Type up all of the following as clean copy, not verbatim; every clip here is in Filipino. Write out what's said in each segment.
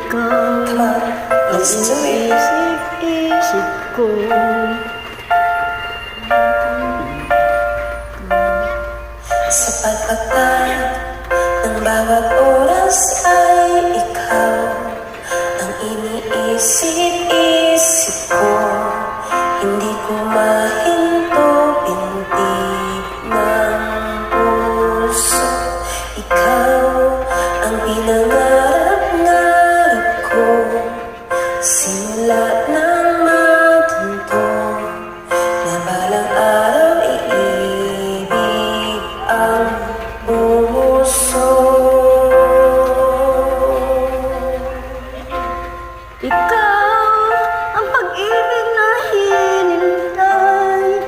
ikaw ang iniisip-isip ko. Sa pagpagpag ng bawat oras ay ikaw ang iniisip-isip ko. Hindi ko mahinto bintig ng puso. Ikaw ang pinangarap-ngarap ko. Simula ng matunto na balang araw iibig ang bumuso. Ikaw ang pag-ibig na hinintay.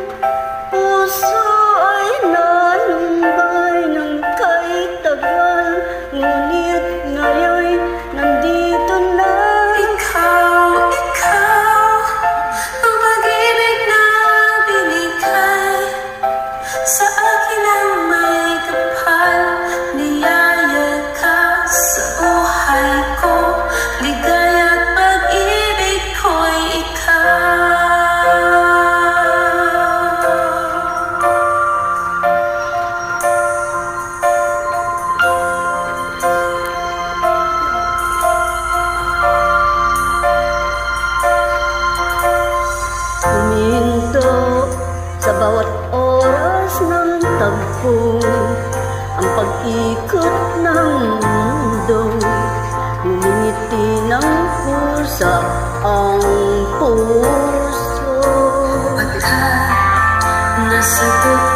Puso ay nalumbay ng kay tagal, ngunit ngayon nandito na. Ikaw ang pag-ibig na binigay sa akin ang may kapal. Niyaya ka sa buhay ko, ligaya at pag-ibig ko'y ikaw. Huminto sa bawat oras ng tagpo, ang pag-ikot ng mundo. Ngumingiti ng pusa ang puso. Pagka nasagot